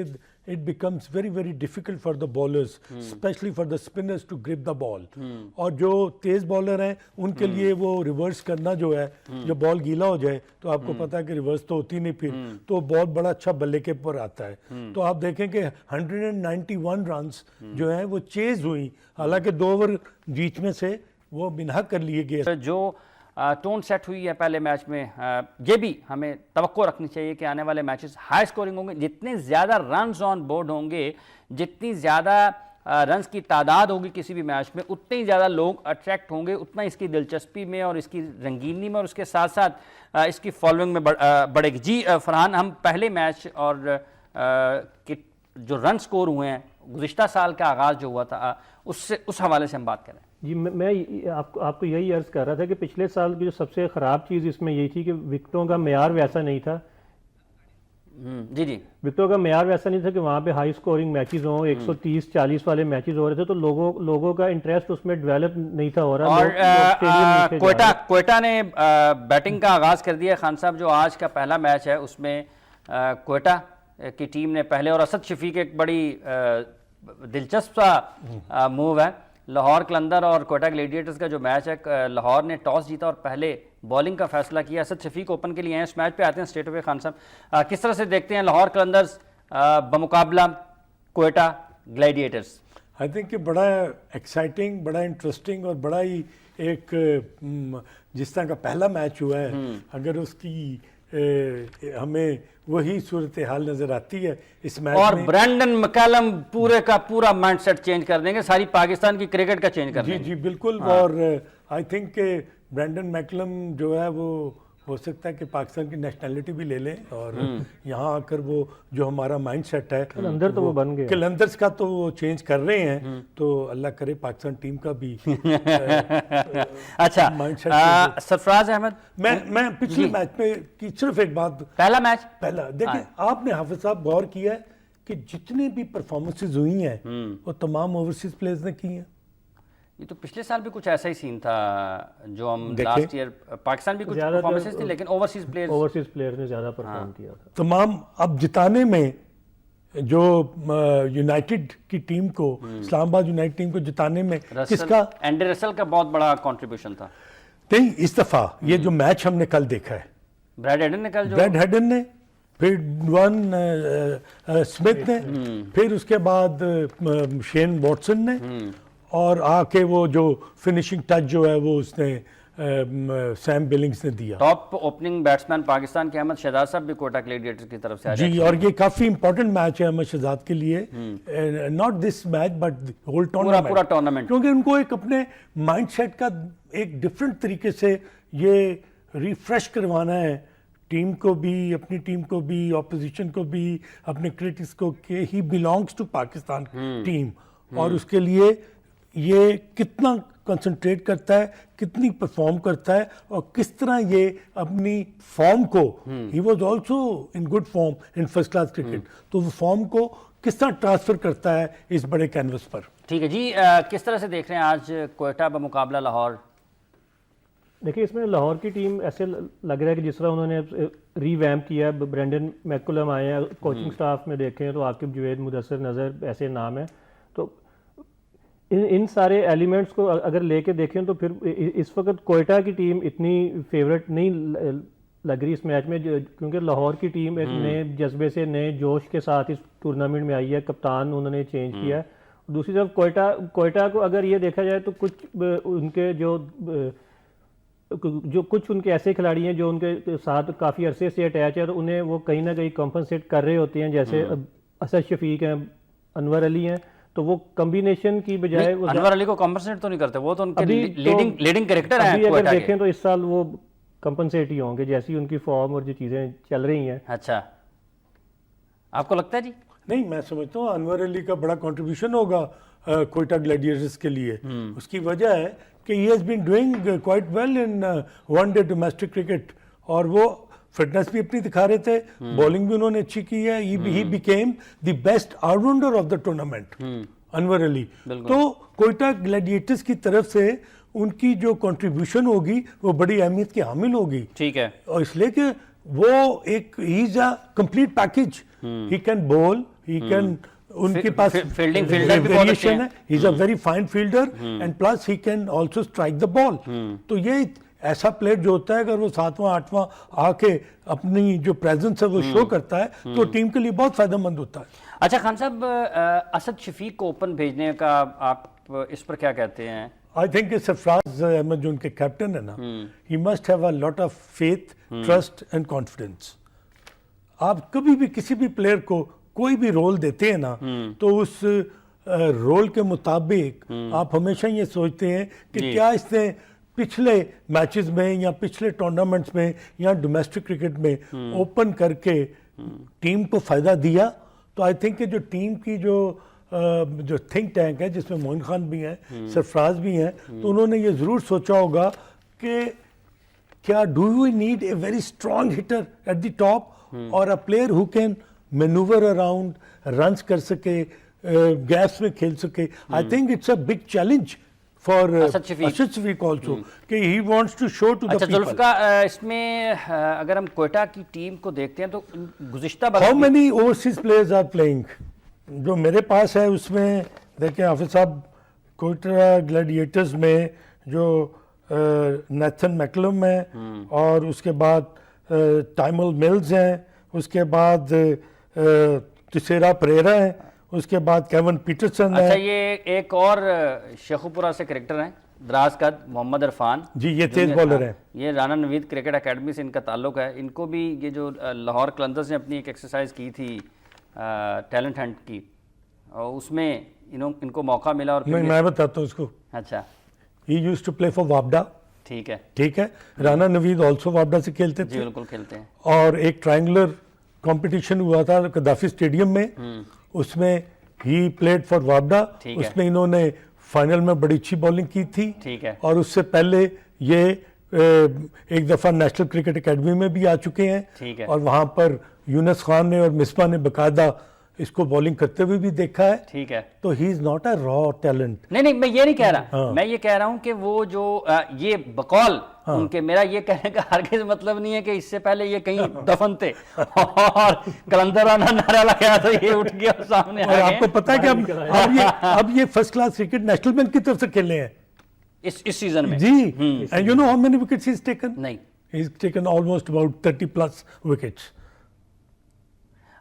[SPEAKER 2] it becomes very very difficult for the bowlers, specially for the spinners to grip the ball. और जो तेज बॉलर हैं उनके लिए वो रिवर्स करना जो है, जब बॉल गीला हो जाए तो आपको पता है कि रिवर्स तो होती नहीं, फिर तो बॉल बड़ा अच्छा बल्ले के ऊपर आता है। तो आप देखें कि 191 रन्स जो हैं वो चेज हुई, हालांकि 2 ओवर बीच में से वो बिना कर लिए गए।
[SPEAKER 1] जो टोन सेट हुई है पहले मैच में, ये भी हमें तवक्को रखनी चाहिए कि आने वाले मैचेस हाई स्कोरिंग होंगे। जितने ज़्यादा रन्स ऑन बोर्ड होंगे, जितनी ज़्यादा रन्स की तादाद होगी किसी भी मैच में, उतने ही ज़्यादा लोग अट्रैक्ट होंगे, उतना इसकी दिलचस्पी में और इसकी रंगीनी में और उसके साथ साथ इसकी फॉलोइंग में बढ़ेगी। जी फरहान, हम पहले मैच और कि जो रन स्कोर हुए हैं, गुज़िश्ता साल का आगाज़ जो हुआ था, उससे उस हवाले से हम बात करें।
[SPEAKER 3] जी, मैं आपको यही अर्ज़ कर रहा था कि पिछले साल की जो सबसे ख़राब चीज़ इसमें यही थी कि विकेटों का मेयार वैसा नहीं था।
[SPEAKER 1] जी जी,
[SPEAKER 3] विकेटों का मेयार वैसा नहीं था कि वहाँ पे हाई स्कोरिंग मैचेस हों, 130-40 वाले मैचेस हो रहे थे, तो लोगों का इंटरेस्ट उसमें डेवलप नहीं था हो रहा।
[SPEAKER 1] और क्वेटा ने बैटिंग का आगाज़ कर दिया। खान साहब, जो आज का पहला मैच है उसमें क्वेटा की टीम ने पहले, और असद शफीक एक बड़ी दिलचस्प सा मूव है, लाहौर कलंदर और कोयटा ग्लेडिएटर्स का जो मैच है, लाहौर ने टॉस जीता और पहले बॉलिंग का फैसला किया। असद शफीक ओपन के लिए हैं। इस मैच पे आते हैं स्ट्रेट अवे। खान साहब, किस तरह से देखते हैं लाहौर कलंदर्स बमुकाबला कोयटा ग्लेडिएटर्स?
[SPEAKER 2] आई थिंक कि बड़ा एक्साइटिंग, बड़ा इंटरेस्टिंग और बड़ा ही एक जिस तरह का पहला मैच हुआ है, अगर उसकी हमें वही सूरत हाल नजर आती है इस मैच
[SPEAKER 1] और
[SPEAKER 2] में।
[SPEAKER 1] ब्रैंडन मैकलम पूरे का पूरा माइंडसेट चेंज कर देंगे, सारी पाकिस्तान की क्रिकेट का चेंज कर देंगे।
[SPEAKER 2] जी बिल्कुल। और आई थिंक कि ब्रैंडन मैकलम जो है वो हो सकता है कि पाकिस्तान की नेशनैलिटी भी ले लें, और यहाँ आकर वो जो हमारा माइंड सेट है
[SPEAKER 3] कलंदर तो वो बन गए,
[SPEAKER 2] कलंदर्स का तो वो चेंज कर रहे हैं। तो अल्लाह करे पाकिस्तान टीम का भी
[SPEAKER 1] अच्छा, सरफराज अहमद,
[SPEAKER 2] मैं पिछले मैच में की सिर्फ एक बात, पहला देखिए, आपने हाफिज साहब गौर किया है कि जितने भी परफॉर्मेंसेज हुई हैं वो तमाम ओवरसीज प्लेयर्स ने की हैं।
[SPEAKER 1] ये तो पिछले साल भी कुछ ऐसा ही सीन था जो हम लास्ट ईयर, पाकिस्तान भी कुछ परफॉर्मेंसेस थी, लेकिन ओवरसीज
[SPEAKER 3] प्लेयर्स ने ज़्यादा परफॉर्म किया था।
[SPEAKER 2] तमाम अब जिताने में जो यूनाइटेड की टीम को, इस्लामाबाद यूनाइटेड टीम को जिताने में किसका?
[SPEAKER 1] एंडी रसल का बहुत बड़ा कंट्रीब्यूशन था।
[SPEAKER 2] नहीं, इस दफा ये जो मैच हमने कल देखा है,
[SPEAKER 1] ब्रैड हेडन ने कल,
[SPEAKER 2] ब्रैड हेडन ने, फिर वन स्मिथ ने, फिर उसके बाद शेन वॉटसन ने, और आके वो जो फिनिशिंग टच जो है वो उसने सैम बिलिंग्स ने दिया।
[SPEAKER 1] टॉप ओपनिंग बैट्समैन पाकिस्तान के अहमद शहजाद साहब भी कोटा ग्लेडिएटर्स की तरफ से आ
[SPEAKER 2] जी, और ये काफी इंपॉर्टेंट मैच है अहमद शहजाद के लिए, not this match but whole tournament,
[SPEAKER 1] पूरा टूर्नामेंट,
[SPEAKER 2] क्योंकि उनको एक अपने माइंडसेट का एक डिफरेंट तरीके से ये रिफ्रेश करवाना है, टीम को भी, अपनी टीम को भी, ऑपोजिशन को भी, अपने क्रिटिक्स को, कि he belongs to Pakistan team, और उसके लिए ये कितना कंसंट्रेट करता है, कितनी परफॉर्म करता है, और किस तरह ये अपनी फॉर्म को, he was also in good form in first class cricket, तो वो फॉर्म को किस तरह ट्रांसफर करता है इस बड़े कैनवस पर।
[SPEAKER 1] ठीक है जी, किस तरह से देख रहे हैं आज कोयटा बमुकाबला लाहौर?
[SPEAKER 3] देखिए, इसमें लाहौर की टीम ऐसे लग रहा है कि जिस तरह उन्होंने रीवैम्प किया, ब्रैंडन मैकुलम आए हैं, कोचिंग स्टाफ में देखें तो आकिब जुवैद, मुदस्सिर नज़र ऐसे नाम है, तो इन सारे एलिमेंट्स को अगर लेके देखें तो फिर इस वक्त कोयटा की टीम इतनी फेवरेट नहीं लग रही इस मैच में, क्योंकि लाहौर की टीम एक नए जज्बे से, नए जोश के साथ इस टूर्नामेंट में आई है। कप्तान उन्होंने चेंज किया है, दूसरी तरफ कोयटा को अगर ये देखा जाए तो उनके जो कुछ उनके ऐसे खिलाड़ी हैं जो उनके साथ काफ़ी अरसे से अटैच है, तो उन्हें वो कहीं ना कहीं कॉम्पनसेट कर रहे होते हैं, जैसे असद शफीक हैं, अनवर अली हैं, तो वो कॉम्बिनेशन की बजाय
[SPEAKER 1] अनवर अली को कॉम्पनसेट तो नहीं करते, वो तो उनके लीडिंग कैरेक्टर हैं।
[SPEAKER 3] अभी अगर देखें तो इस साल वो कॉम्पनसेट ही होंगे, जैसी उनकी फॉर्म और जो चीज़ें चल रही हैं।
[SPEAKER 1] अच्छा, आपको लगता है जी?
[SPEAKER 2] नहीं, मैं समझता हूँ अनवर अली का बड़ा कंट्रीब्यूशन होगा कोयटा ग्लैडिएटर्स के लिए। उसकी वजह है कि he has been doing quite well in one day domestic cricket, और वो फिटनेस भी अपनी दिखा रहे थे, बॉलिंग भी उन्होंने अच्छी की है। He became the best all-rounder of the tournament, Anwar Ali. तो कोयटा ग्लैडिएटर्स की तरफ से उनकी जो कंट्रीब्यूशन होगी वो बड़ी अहमियत की हामिल होगी।
[SPEAKER 1] ठीक है,
[SPEAKER 2] और इसलिए कि वो एक he is a complete package, he can ball, he can, उनके पास
[SPEAKER 1] फील्डिंग फील्डर भी बहुत अच्छे
[SPEAKER 2] वेरिएशन है, he is a very fine fielder and plus he can also strike the ball. तो ये ऐसा प्लेयर जो होता है, अगर वो 7वां 8वां आके अपनी जो प्रेजेंस है वो शो करता है तो टीम के लिए बहुत फायदेमंद होता है।
[SPEAKER 1] अच्छा खान साहब, असद शफीक को ओपन भेजने का आप इस पर क्या कहते हैं?
[SPEAKER 2] आई थिंक सरफराज अहमद जो उनके कैप्टन है ना, he must have a lot of faith, trust and confidence. आप कभी भी किसी भी प्लेयर को कोई भी रोल देते हैं ना, तो उस रोल के मुताबिक आप हमेशा ये सोचते हैं कि क्या इसने पिछले मैचेस में या पिछले टूर्नामेंट्स में या डोमेस्टिक क्रिकेट में ओपन करके टीम को फ़ायदा दिया। तो आई थिंक कि जो टीम की जो थिंक टैंक है, जिसमें मोइन खान भी हैं, सरफराज भी हैं, तो उन्होंने ये ज़रूर सोचा होगा कि क्या do we need a very strong hitter at the top और a player who can manoeuvre around, runs कर सके, गैप्स में खेल सके। I think it's a big challenge for Asad Shafiq also कि he wants to show to the people.
[SPEAKER 1] Zulfiqar, इसमें अगर हम कोयटा की टीम को देखते हैं तो गुज़िश्ता
[SPEAKER 2] how many overseas players are playing, जो मेरे पास है उसमें देखें हाफिज साहब, कोयटा ग्लैडिएटर्स में जो नेथन मैकलम है, और उसके बाद टाइमल मिल्स हैं, उसके बाद तिसेरा परेरा है, उसके बाद केवन पीटरसन है।
[SPEAKER 1] अच्छा, ये एक और शेखुपुरा से क्रिकेटर हैं, दराज कद, मोहम्मद इरफान
[SPEAKER 2] जी, ये तेज बॉलर हैं।
[SPEAKER 1] ये राना नवीद क्रिकेट एकेडमी से इनका ताल्लुक है। इनको भी ये जो लाहौर कलंदर्स ने अपनी एक एक्सरसाइज की थी टैलेंट हंट की, और उसमें इनको मौका मिला। और
[SPEAKER 2] मैं बताता हूँ उसको।
[SPEAKER 1] अच्छा,
[SPEAKER 2] he used to play for वापडा।
[SPEAKER 1] ठीक है,
[SPEAKER 2] ठीक है। राना नवीद ऑल्सो वापडा से खेलते थे।
[SPEAKER 1] जी बिल्कुल खेलते हैं।
[SPEAKER 2] और एक ट्रायंगुलर कंपटीशन हुआ था कदाफी स्टेडियम में, उसमें ही प्लेड फॉर वापडा, उसमें इन्होंने फाइनल में बड़ी अच्छी बॉलिंग की थी।
[SPEAKER 1] ठीक है।
[SPEAKER 2] और उससे पहले ये एक दफ़ा नेशनल क्रिकेट एकेडमी में भी आ चुके हैं।
[SPEAKER 1] ठीक है।
[SPEAKER 2] और वहाँ पर यूनुस खान ने और मिसबा ने बाकायदा इसको बॉलिंग करते हुए भी देखा है।
[SPEAKER 1] ठीक है।
[SPEAKER 2] तो he is not a raw talent.
[SPEAKER 1] नहीं, मैं ये नहीं कह रहा, मैं ये कह रहा हूं कि वो जो ये बकौल उनके, मेरा ये कहने का हरगिज़ मतलब नहीं है कि इससे पहले ये कहीं दफन थे और कलंदराना नारा लगाया तो ये उठ गया सामने आ गए।
[SPEAKER 2] आपको पता है कि अब ये first class cricket National Bank की तरफ से खेले हैं
[SPEAKER 1] इस सीजन में।
[SPEAKER 2] जी। And you know how many wickets he is taken?
[SPEAKER 1] नहीं,
[SPEAKER 2] he is taken almost about 30+ wickets.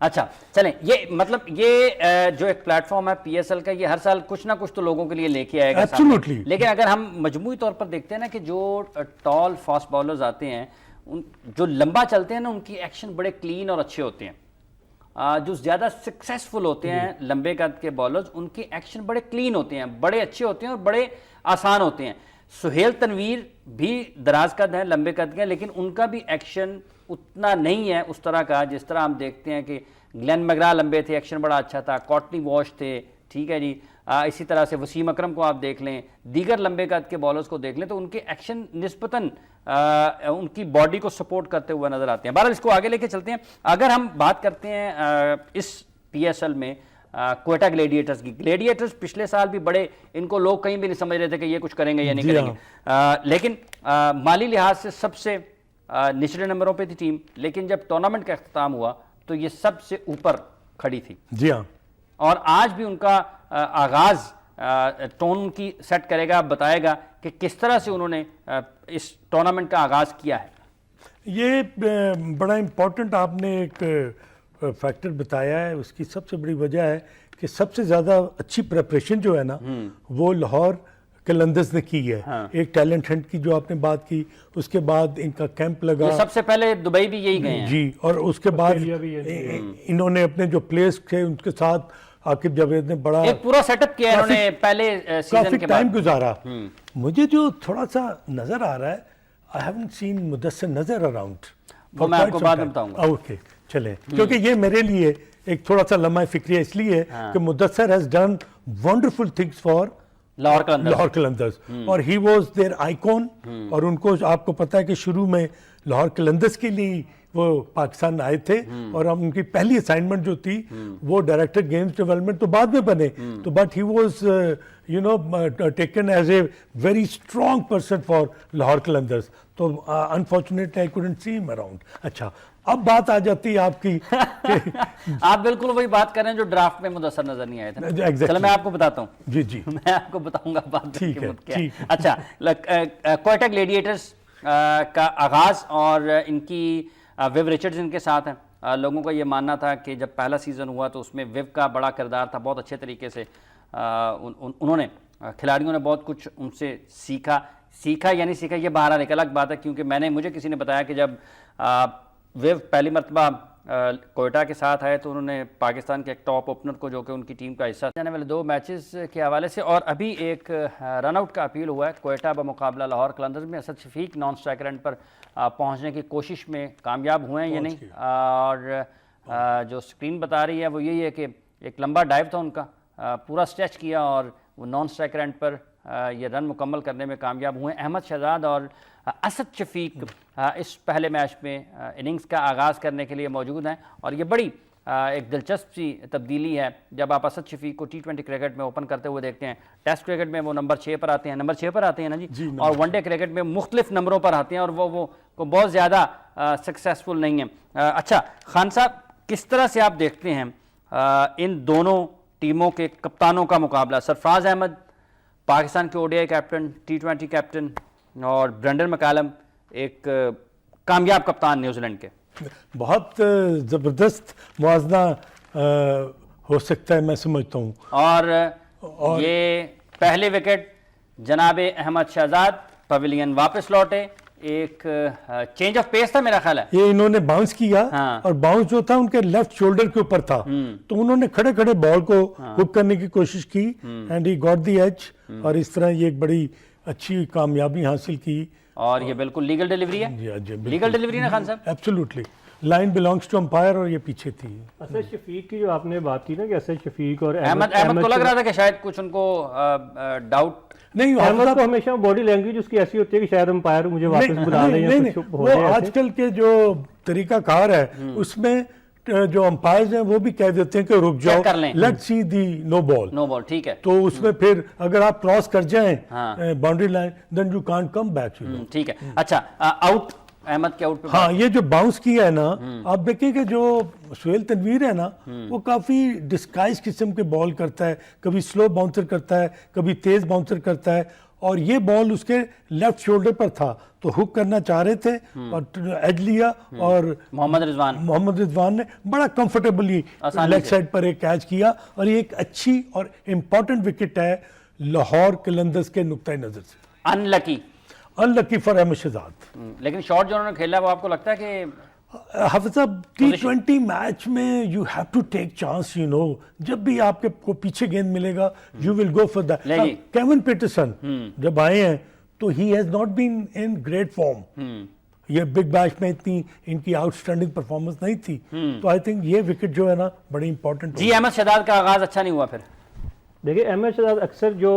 [SPEAKER 1] अच्छा चलें, ये मतलब ये जो एक प्लेटफॉर्म है पीएसएल का, ये हर साल कुछ ना कुछ तो लोगों के लिए लेके आएगा।
[SPEAKER 2] एब्सोल्युटली।
[SPEAKER 1] लेकिन अगर हम मजमूई तौर पर देखते हैं ना कि जो टॉल फास्ट बॉलर्स आते हैं, जो लंबा चलते हैं ना, उनकी एक्शन बड़े क्लीन और अच्छे होते हैं। जो ज़्यादा सक्सेसफुल होते हैं लंबे कद के बॉलर्स, उनके एक्शन बड़े क्लीन होते हैं, बड़े अच्छे होते हैं और बड़े आसान होते हैं। सुहेल तनवीर भी दराज कद हैं, लंबे कद के हैं, लेकिन उनका भी एक्शन उतना नहीं है उस तरह का जिस तरह हम देखते हैं कि ग्लेन मैग्रा लंबे थे, एक्शन बड़ा अच्छा था, कॉटनी वॉश थे, ठीक है जी। इसी तरह से वसीम अकरम को आप देख लें, दीगर लंबे कद के बॉलर्स को देख लें, तो उनके एक्शन निस्बतन उनकी बॉडी को सपोर्ट करते हुए नजर आते हैं। बहरहाल इसको आगे लेके चलते हैं। अगर हम बात करते हैं इस पीएसएल में कोयटा ग्लैडिएटर्स की, ग्लैडिएटर्स पिछले साल भी बड़े, इनको लोग कहीं भी नहीं समझ रहे थे कि ये कुछ करेंगे या नहीं करेंगे, लेकिन माली लिहाज से सबसे निचले नंबरों पे थी टीम, लेकिन जब टूर्नामेंट का अख्ताम हुआ तो ये सबसे ऊपर खड़ी थी।
[SPEAKER 2] जी हाँ।
[SPEAKER 1] और आज भी उनका आगाज टोन की सेट करेगा, बताएगा कि किस तरह से उन्होंने इस टूर्नामेंट का आगाज किया है।
[SPEAKER 2] ये बड़ा इम्पोर्टेंट आपने एक फैक्टर बताया है उसकी सबसे बड़ी वजह है कि सबसे ज़्यादा अच्छी प्रिपरेशन जो है ना वो लाहौर कलंदर्स ने की है।
[SPEAKER 1] हाँ।
[SPEAKER 2] एक टैलेंट हंट की जो आपने बात की, उसके बाद इनका कैंप लगा
[SPEAKER 1] ये सबसे पहले दुबई भी यही गए हैं।
[SPEAKER 2] जी, और उसके बाद
[SPEAKER 3] ऑस्ट्रेलिया भी ये
[SPEAKER 2] इन्होंने अपने जो प्लेयर्स थे उनके साथ आकिब जावेद ने बड़ा
[SPEAKER 1] एक पूरा सेटअप किया इन्होंने पहले सीजन
[SPEAKER 2] काफी
[SPEAKER 1] के
[SPEAKER 2] टाइम
[SPEAKER 1] बाद।
[SPEAKER 2] गुजारा। मुझे जो थोड़ा सा नजर आ रहा है, आई हैवंट सीन मुदस्सिर नजर अराउंड।
[SPEAKER 1] वो मैं आपको बाद में बताऊंगा।
[SPEAKER 2] ओके चलें, क्योंकि ये मेरे लिए एक थोड़ा सा लम्हा फिक्रिया इसलिए कि Mudassir has done wonderful things for
[SPEAKER 1] Lahore Qalandars.
[SPEAKER 2] Lahore Qalandars और ही वाज देयर आइकॉन। और उनको आपको पता है कि शुरू में लाहौर कलंदर्स के लिए वो पाकिस्तान आए थे और हम उनकी पहली असाइनमेंट जो थी वो डायरेक्टर गेम्स डेवलपमेंट तो बाद में बने, तो but he was you know taken as a very strong person for Lahore Qalandars. तो unfortunately I couldn't see him around. अच्छा, अब बात आ जाती है आपकी
[SPEAKER 1] आप बिल्कुल वही बात कर रहे हैं जो ड्राफ्ट में मुदस्सर नजर नहीं आए थे ना।
[SPEAKER 2] Exactly.
[SPEAKER 1] चलो मैं आपको बताता हूँ।
[SPEAKER 2] जी जी
[SPEAKER 1] मैं आपको बताऊंगा बाद में
[SPEAKER 2] ठीक
[SPEAKER 1] कि
[SPEAKER 2] है,
[SPEAKER 1] वो क्या
[SPEAKER 2] ठीक
[SPEAKER 1] है। अच्छा, क्वेटा ग्लेडिएटर्स का आगाज और इनकी विव रिचर्ड्स इनके साथ हैं। लोगों का ये मानना था कि जब पहला सीजन हुआ तो उसमें विव का बड़ा किरदार था, बहुत अच्छे तरीके से उन्होंने खिलाड़ियों ने बहुत कुछ उनसे सीखा या नहीं सीखा ये बहरहाल एक अलग बात है, क्योंकि मुझे किसी ने बताया कि जब विव पहली मरतबा कोयटा के साथ आए तो उन्होंने पाकिस्तान के एक टॉप ओपनर को, जो कि उनकी टीम का हिस्सा जाने वाले 2 मैचेस के हवाले से, और अभी एक रन आउट का अपील हुआ है कोयटा बमुकाबला लाहौर कलंदर्स में। Asad Shafiq non striker end पर पहुंचने की कोशिश में कामयाब हुए हैं ये नहीं, और जो स्क्रीन बता रही है वो यही है कि एक लंबा डाइव था उनका, पूरा स्ट्रेच किया और वो नॉन स्ट्राइकर एंड पर ये रन मुकम्मल करने में कामयाब हुए। अहमद शहजाद और असद शफीक इस पहले मैच में इनिंग्स का आगाज़ करने के लिए मौजूद हैं, और ये बड़ी एक दिलचस्प सी तब्दीली है जब आप असद शफीक को T20 क्रिकेट में ओपन करते हुए देखते हैं। टेस्ट क्रिकेट में वो नंबर 6 पर आते हैं, नंबर 6 पर आते हैं ना जी, और वनडे क्रिकेट में मुख्तलिफ नंबरों पर आते हैं और वो बहुत ज़्यादा सक्सेसफुल नहीं है। अच्छा खान साहब, किस तरह से आप देखते हैं इन दोनों टीमों के कप्तानों का मुकाबला? सरफराज अहमद पाकिस्तान के ODI कैप्टन, T20 कैप्टन, और ब्रेंडन मैकलम एक कामयाब कप्तान न्यूजीलैंड के।
[SPEAKER 2] बहुत ज़बरदस्त मुआवजा हो सकता है, मैं समझता हूँ।
[SPEAKER 1] और ये पहले विकेट जनाब अहमद शहजाद पवेलियन वापस लौटे, एक चेंज ऑफ पेस था मेरा ख्याल है।
[SPEAKER 2] ये इन्होंने बाउंस किया,
[SPEAKER 1] हाँ।
[SPEAKER 2] और बाउंस जो था उनके लेफ्ट शोल्डर के ऊपर था, तो उन्होंने खड़े खड़े बॉल को हुक करने की कोशिश की and he got the edge, और इस तरह ये एक बड़ी अच्छी कामयाबी हासिल की।
[SPEAKER 1] और ये बिल्कुल लीगल डिलीवरी है, लीगल डिलीवरी ना खान साहब?
[SPEAKER 2] Absolutely, line belongs to umpire और ये पीछे थी।
[SPEAKER 3] असद शफीक की जो आपने बात की ना कि असद शफीक और
[SPEAKER 1] अहमद को लग रहा था कि शायद कुछ उनको डाउट
[SPEAKER 2] नहीं,
[SPEAKER 3] अहमद को हमेशा बॉडी लैंग्वेज उसकी ऐसी होती है कि शायद अंपायर मुझे वापस बुला लें या कुछ हो
[SPEAKER 2] वो
[SPEAKER 3] जाए ऐसे।
[SPEAKER 2] आजकल के जो तरीकाकार है उसमें जो अंपायर्स हैं वो भी कह देते हैं कि रुक जाओ,
[SPEAKER 1] कर लें।
[SPEAKER 2] Let's see the no ball, ठीक
[SPEAKER 1] है।
[SPEAKER 2] तो उसमें फिर अगर आप क्रॉस कर जाएं boundary line then you can't come back.
[SPEAKER 1] ठीक है। अच्छा, आउट अहमद के आउट पे
[SPEAKER 2] हाँ, ये जो बाउंस किया है ना, आप देखेंगे जो सुहेल तनवीर है ना, वो काफी डिस्गाइज किस्म के बॉल करता है, कभी स्लो बाउंसर करता है, कभी तेज बाउंसर करता है, और ये बॉल उसके लेफ्ट शोल्डर पर था तो हुक करना चाह रहे थे और एज लिया, और मोहम्मद रिजवान ने बड़ा कंफर्टेबली लेग साइड पर एक कैच किया, और ये एक अच्छी और इम्पोर्टेंट विकेट है लाहौर कलंदर्स के नुक्ता नजर से। अनलकी फॉर अहमद शहजाद,
[SPEAKER 1] लेकिन शॉट जो उन्होंने खेला वो आपको लगता है कि
[SPEAKER 2] हाफिज साहब T20 मैच में you have to take chance, you know, जब भी आपके को पीछे गेंद मिलेगा you will go for that. Kevin Pietersen जब आए हैं तो he has not been in great form, ये बिग बैश में इतनी इनकी आउटस्टैंडिंग परफॉर्मेंस नहीं थी, तो आई थिंक ये विकेट जो है ना बड़ी इंपॉर्टेंट।
[SPEAKER 1] जी, अहमद शहजाद का आगाज अच्छा नहीं हुआ फिर।
[SPEAKER 3] देखिए, अहमद शहजाद अक्सर जो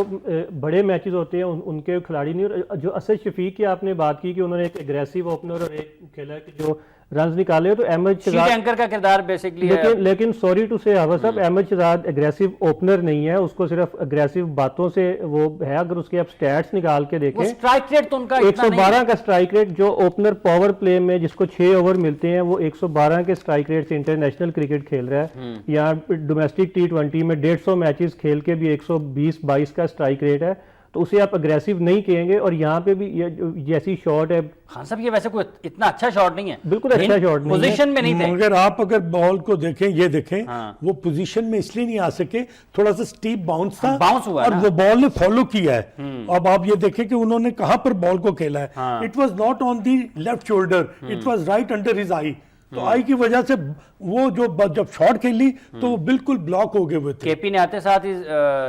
[SPEAKER 3] बड़े मैचेस होते हैं उनके खिलाड़ी नहीं, जो असद शफीक की आपने बात की कि उन्होंने एक एग्रेसिव ओपनर और एक खेला कि जो रन निकाले, तो अहमद शहजाद
[SPEAKER 1] एंकर का किरदार बेसिकली है।
[SPEAKER 3] लेकिन सॉरी टू से हाफिज साहब, अहमद शहजाद एग्रेसिव ओपनर नहीं है, उसको सिर्फ एग्रेसिव बातों से वो है। अगर उसके आप स्टैट्स निकाल के देखें,
[SPEAKER 1] स्ट्राइक रेट तो उनका
[SPEAKER 3] 112 का स्ट्राइक रेट, जो ओपनर पावर प्ले में जिसको 6 ओवर मिलते हैं वो 112 के स्ट्राइक रेट से इंटरनेशनल क्रिकेट खेल रहा है। यहाँ डोमेस्टिक T20 में 150 मैचेस खेल के भी 120-22 का स्ट्राइक रेट है। तो उसे आप अग्रेसिव नहीं कहेंगे। और यहाँ पे भी ये जैसी शॉट है,
[SPEAKER 1] खान साहब ये वैसे कोई इतना अच्छा शॉट नहीं है,
[SPEAKER 3] बिल्कुल अच्छा शॉट नहीं है।
[SPEAKER 1] पोजीशन में नहीं थे।
[SPEAKER 2] मगर आप अगर बॉल को देखें, ये देखें,
[SPEAKER 1] हाँ।
[SPEAKER 2] वो पोजीशन में इसलिए नहीं आ सके, थोड़ा सा स्टीप बाउंस था,
[SPEAKER 1] बाउंस हुआ
[SPEAKER 2] और
[SPEAKER 1] ना।
[SPEAKER 2] वो बॉल ने फॉलो किया है। अब आप ये देखें कि उन्होंने कहां पर बॉल को खेला है।
[SPEAKER 1] हाँ।
[SPEAKER 2] It was not on the left shoulder, it was right under his eye. तो आई की वजह से वो जब शॉट खेली तो वो बिल्कुल ब्लॉक हो गए हुए थे।
[SPEAKER 1] केपी ने आते साथ ही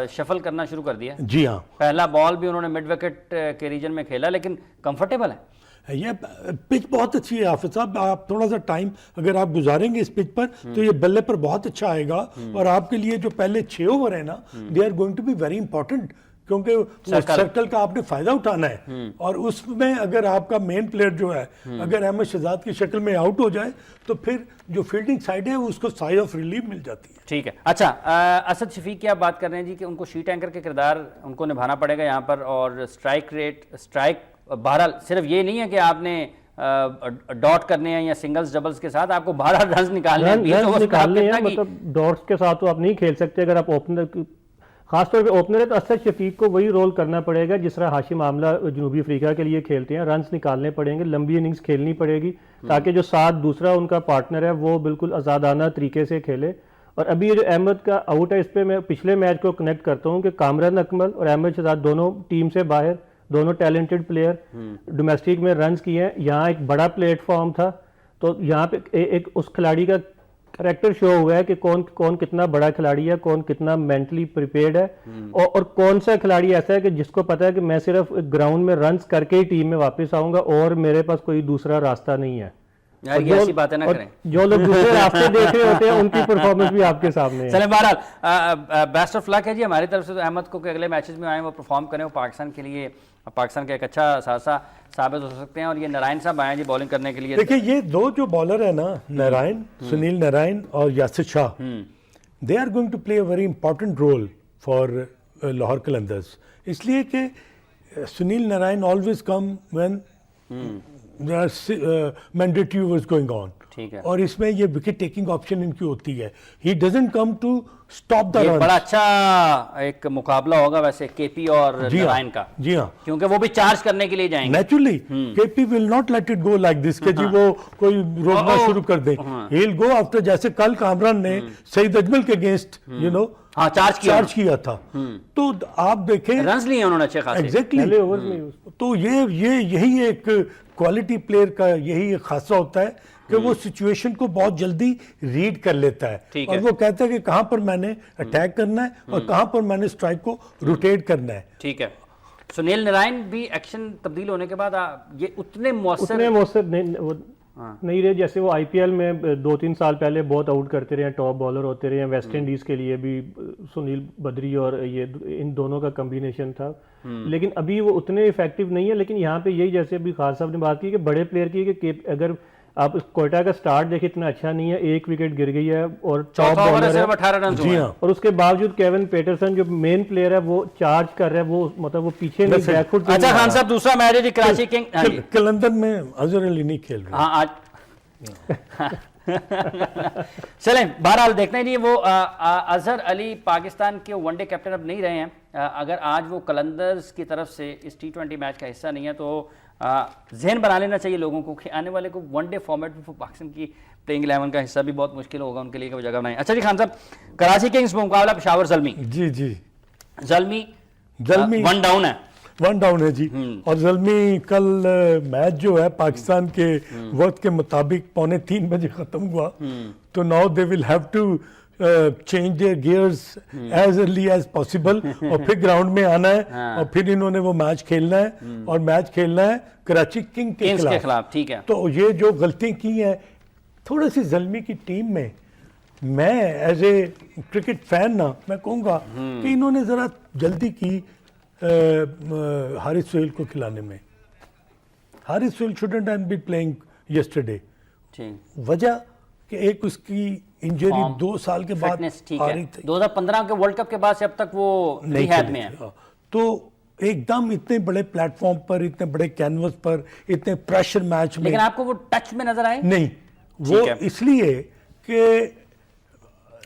[SPEAKER 1] शफल करना शुरू कर दिया।
[SPEAKER 2] जी हाँ,
[SPEAKER 1] पहला बॉल भी उन्होंने मिड विकेट के रीजन में खेला, लेकिन कंफर्टेबल है।
[SPEAKER 2] ये पिच बहुत अच्छी है हाफिज साहब, आप थोड़ा सा टाइम अगर आप गुजारेंगे इस पिच पर तो ये बल्ले पर बहुत अच्छा आएगा। और आपके लिए जो पहले 6 ओवर है ना, they are going to be very important, क्योंकि सर्कल का आपने फायदा उठाना है। और उसमें अगर आपका मेन प्लेयर जो है अगर अहमद शहजाद की शक्ल में आउट हो जाए तो फिर जो फील्डिंग साइड है उसको साई ऑफ रिलीफ मिल जाती है।
[SPEAKER 1] ठीक है। अच्छा, असद शफीक की आप बात कर रहे हैं जी कि उनको शीट एंकर के किरदार उनको निभाना पड़ेगा यहाँ पर, और स्ट्राइक बहरहाल सिर्फ ये नहीं है कि आपने डॉट करने हैं या सिंगल्स डबल्स के साथ, आपको 12 रन निकालने हैं। 20 overs पे आप कितना की-
[SPEAKER 3] मतलब डॉट्स के साथ तो आप नहीं खेल सकते। अगर आप ओपनर, खासतौर पे ओपनर है, तो असद शफीक को वही रोल करना पड़ेगा जिस तरह हाशिम आमला जनूबी अफ्रीका के लिए खेलते हैं। रन्स निकालने पड़ेंगे, लंबी इनिंग्स खेलनी पड़ेगी, ताकि जो साथ दूसरा उनका पार्टनर है वो बिल्कुल आज़ादाना तरीके से खेले। और अभी ये जो अहमद का आउट है, इस पर मैं पिछले मैच को कनेक्ट करता हूँ कि कामरान अकमल और अहमद शहजाद दोनों टीम से बाहर, दोनों टैलेंटेड प्लेयर, डोमेस्टिक में रन्स किए हैं। यहाँ एक बड़ा प्लेटफॉर्म था, तो यहाँ पे एक उस खिलाड़ी का करेक्टर शो हुआ है कि कौन कौन कितना बड़ा खिलाड़ी है, कौन कितना मेंटली प्रिपेयर्ड है, और कौन सा खिलाड़ी ऐसा है कि जिसको पता है कि मैं सिर्फ ग्राउंड में रन्स करके ही टीम में वापस आऊंगा और मेरे पास कोई दूसरा रास्ता नहीं है।
[SPEAKER 1] यार ये ऐसी बातें ना करें।
[SPEAKER 3] जो लोग दूसरे रास्ते देख रहे होते हैं उनकी परफॉर्मेंस भी आपके सामने है।
[SPEAKER 1] चलें, बहरहाल बेस्ट ऑफ लक है जी हमारी तरफ से तो अहमद को कि अगले मैचेस में आए वो परफॉर्म करें, वो पाकिस्तान के लिए, पाकिस्तान का एक अच्छा सासा साबित हो सकते हैं। और ये नारायण साहब आए जी बॉलिंग करने के लिए।
[SPEAKER 2] देखिए ये दो जो बॉलर है ना, नारायण, सुनील नारायण और Yasir Shah, they are going to play a very important role for Lahore Qalandars, इसलिए कि Sunil Narine always come when mandatory overs going on.
[SPEAKER 1] ठीक है।
[SPEAKER 2] और इसमें ये विकेट टेकिंग ऑप्शन इनकी होती है। He doesn't come to stop the
[SPEAKER 1] ये
[SPEAKER 2] रन।
[SPEAKER 1] बड़ा अच्छा एक मुकाबला होगा वैसे केपी और नारायण का,
[SPEAKER 2] जी हाँ,
[SPEAKER 1] क्योंकि वो भी चार्ज करने के लिए जाएंगे।
[SPEAKER 2] Naturally KP will not let it go like this कि जी वो कोई रोकना शुरू कर दे। ही विल गो आफ्टर, जैसे कल कामरान ने सईद अजमल के अगेंस्ट
[SPEAKER 1] हाँ चार्ज
[SPEAKER 2] किया था। तो आप देखें
[SPEAKER 1] रन्स लिए उन्होंने अच्छे खासे।
[SPEAKER 2] एग्जैक्टली,
[SPEAKER 3] पहले ओवर में
[SPEAKER 2] तो यही एक क्वालिटी प्लेयर का यही एक खासा होता है कि वो सिचुएशन को बहुत जल्दी रीड कर लेता है और वो कहता है कि कहां पर मैंने अटैक करना है और कहां पर मैंने स्ट्राइक को रोटेट करना है।
[SPEAKER 1] ठीक है। सुनील नारायण भी एक्शन तब्दील होने के बाद ये उतने मौसर
[SPEAKER 3] नहीं रहे जैसे वो आईपीएल में 2-3 साल पहले बहुत आउट करते रहे, टॉप बॉलर होते रहे। वेस्ट इंडीज के लिए भी सुनील बद्री और ये इन दोनों का कॉम्बिनेशन था, लेकिन अभी वो उतने इफेक्टिव नहीं है। लेकिन यहाँ पे यही जैसे अभी खान साहब ने बात की कि बड़े प्लेयर की कि अगर आप कोयटा का स्टार्ट देखें इतना अच्छा नहीं है, 1 विकेट गिर गई है और टॉप बॉलर है
[SPEAKER 1] 18 रन हुए हैं।
[SPEAKER 3] और उसके बावजूद केविन पीटरसन जो मेन प्लेयर है वो चार्ज कर रहा है, वो मतलब वो पीछे नहीं, बैकफुट।
[SPEAKER 1] अच्छा खान साहब, दूसरा मैच है जी कराची किंग।
[SPEAKER 2] कलंदर में अजहर अली नहीं खेल रहे।
[SPEAKER 1] हाँ आज चलें, बहरहाल देखते हैं जी। वो अजहर अली पाकिस्तान के वनडे कैप्टन अब नहीं रहे हैं। अगर आज वो कलंदर्स की तरफ से इस T20 मैच का हिस्सा नहीं है तो जहन बना लेना चाहिए लोगों को कि आने वाले को वनडे फॉर्मेट में पाकिस्तान की प्लेइंग 11 का हिस्सा भी बहुत मुश्किल होगा उनके लिए कि वो जगह बनाए। अच्छा जी खान साहब, कराची किंग्स में मुकाबला पेशावर ज़ल्मी।
[SPEAKER 2] जी जी,
[SPEAKER 1] ज़ल्मी
[SPEAKER 2] 1
[SPEAKER 1] डाउन है,
[SPEAKER 2] 1 डाउन है जी। और ज़ल्मी कल मैच जो है पाकिस्तान के वक्त के मुताबिक 2:45 बजे खत्म हुआ, तो now they will have to change their gears as early as possible और फिर ग्राउंड में आना है और फिर इन्होंने वो मैच खेलना है और मैच खेलना है कराची किंग के खिलाफ।
[SPEAKER 1] ठीक है।
[SPEAKER 2] तो ये जो गलती की है थोड़ी सी ज़ल्मी की टीम में, मैं एज ए क्रिकेट फैन ना मैं कहूँगा कि इन्होंने ज़रा जल्दी की हारिस सोहेल को खिलाने में। Haris Sohail shouldn't have been playing yesterday. वजह कि एक उसकी इंजरी 2 साल के बाद आ रही थी।
[SPEAKER 1] 2015 के वर्ल्ड कप के बाद से अब तक वो रिहैब में है।
[SPEAKER 2] तो एकदम इतने बड़े प्लेटफॉर्म पर, इतने बड़े कैनवस पर, इतने प्रेशर मैच में,
[SPEAKER 1] लेकिन आपको वो टच में नजर आए
[SPEAKER 2] नहीं। वो इसलिए कि